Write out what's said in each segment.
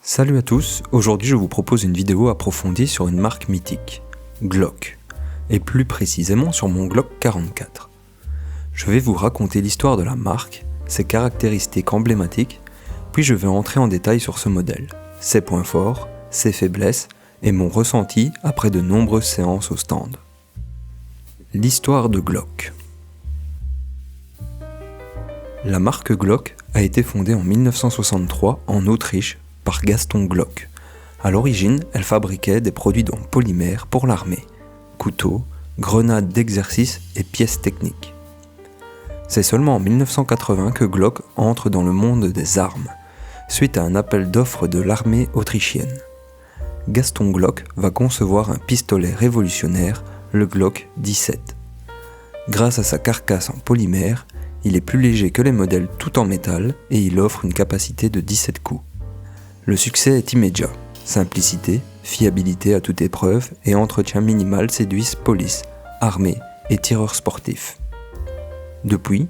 Salut à tous, aujourd'hui je vous propose une vidéo approfondie sur une marque mythique, Glock, et plus précisément sur mon Glock 44. Je vais vous raconter l'histoire de la marque, ses caractéristiques emblématiques, puis je vais entrer en détail sur ce modèle, ses points forts, ses faiblesses et mon ressenti après de nombreuses séances au stand. L'histoire de Glock. La marque Glock a été fondée en 1963 en Autriche par Gaston Glock. À l'origine, elle fabriquait des produits en polymère pour l'armée, couteaux, grenades d'exercice et pièces techniques. C'est seulement en 1980 que Glock entre dans le monde des armes, suite à un appel d'offres de l'armée autrichienne. Gaston Glock va concevoir un pistolet révolutionnaire, le Glock 17. Grâce à sa carcasse en polymère, il est plus léger que les modèles tout en métal et il offre une capacité de 17 coups. Le succès est immédiat. Simplicité, fiabilité à toute épreuve et entretien minimal séduisent police, armée et tireurs sportifs. Depuis,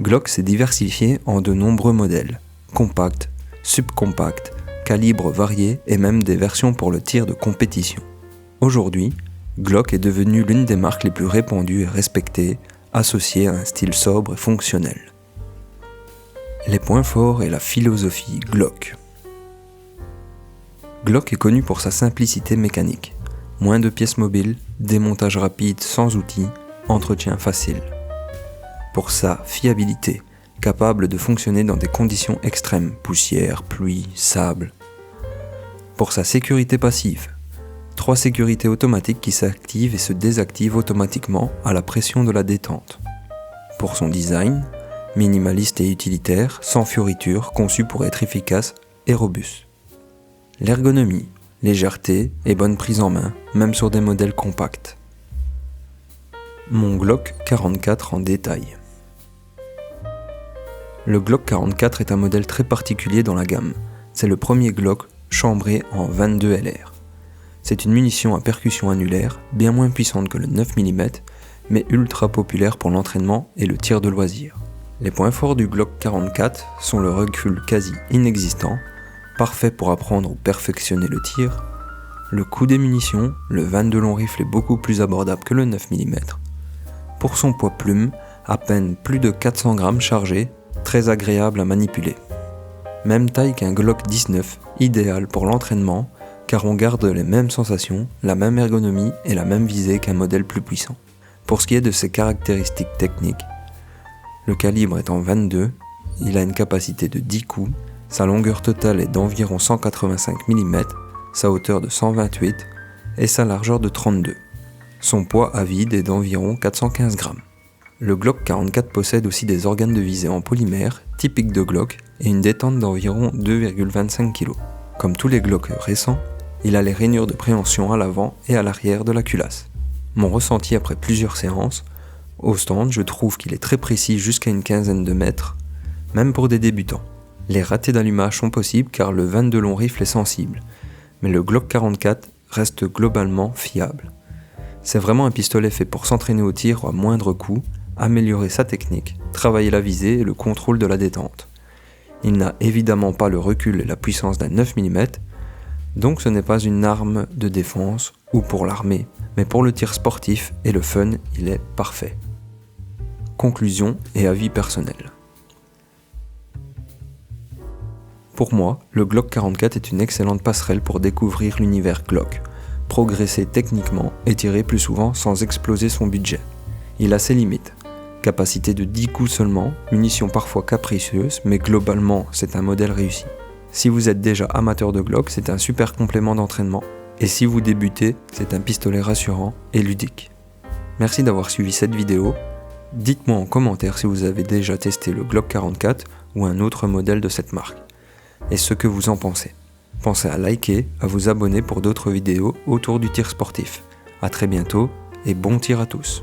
Glock s'est diversifié en de nombreux modèles, compacts, subcompacts, calibres variés et même des versions pour le tir de compétition. Aujourd'hui, Glock est devenue l'une des marques les plus répandues et respectées, associée à un style sobre et fonctionnel. Les points forts et la philosophie Glock. Glock est connu pour sa simplicité mécanique, moins de pièces mobiles, démontage rapide sans outils, entretien facile. Pour sa fiabilité, capable de fonctionner dans des conditions extrêmes, poussière, pluie, sable. Pour sa sécurité passive, 3 sécurités automatiques qui s'activent et se désactivent automatiquement à la pression de la détente. Pour son design, minimaliste et utilitaire, sans fioritures, conçu pour être efficace et robuste. L'ergonomie, légèreté et bonne prise en main, même sur des modèles compacts. Mon Glock 44 en détail. Le Glock 44 est un modèle très particulier dans la gamme. C'est le premier Glock chambré en 22 LR. C'est une munition à percussion annulaire, bien moins puissante que le 9 mm, mais ultra populaire pour l'entraînement et le tir de loisir. Les points forts du Glock 44 sont le recul quasi inexistant, parfait pour apprendre ou perfectionner le tir, le coût des munitions, le 22 long rifle est beaucoup plus abordable que le 9 mm. Pour son poids plume, à peine plus de 400 grammes chargés, très agréable à manipuler. Même taille qu'un Glock 19, idéal pour l'entraînement, car on garde les mêmes sensations, la même ergonomie et la même visée qu'un modèle plus puissant. Pour ce qui est de ses caractéristiques techniques, le calibre est en 22, il a une capacité de 10 coups, sa longueur totale est d'environ 185 mm, sa hauteur de 128 et sa largeur de 32. Son poids à vide est d'environ 415 grammes. Le Glock 44 possède aussi des organes de visée en polymère, typiques de Glock, et une détente d'environ 2,25 kg. Comme tous les Glock récents, il a les rainures de préhension à l'avant et à l'arrière de la culasse. Mon ressenti après plusieurs séances, au stand, je trouve qu'il est très précis jusqu'à une quinzaine de mètres, même pour des débutants. Les ratés d'allumage sont possibles car le 22 long rifle est sensible, mais le Glock 44 reste globalement fiable. C'est vraiment un pistolet fait pour s'entraîner au tir à moindre coût, améliorer sa technique, travailler la visée et le contrôle de la détente. Il n'a évidemment pas le recul et la puissance d'un 9 mm, donc ce n'est pas une arme de défense ou pour l'armée, mais pour le tir sportif et le fun, il est parfait. Conclusion et avis personnel. Pour moi, le Glock 44 est une excellente passerelle pour découvrir l'univers Glock, progresser techniquement et tirer plus souvent sans exploser son budget. Il a ses limites. Capacité de 10 coups seulement, munitions parfois capricieuses, mais globalement c'est un modèle réussi. Si vous êtes déjà amateur de Glock, c'est un super complément d'entraînement. Et si vous débutez, c'est un pistolet rassurant et ludique. Merci d'avoir suivi cette vidéo. Dites-moi en commentaire si vous avez déjà testé le Glock 44 ou un autre modèle de cette marque. Et ce que vous en pensez. Pensez à liker, à vous abonner pour d'autres vidéos autour du tir sportif. A très bientôt et bon tir à tous.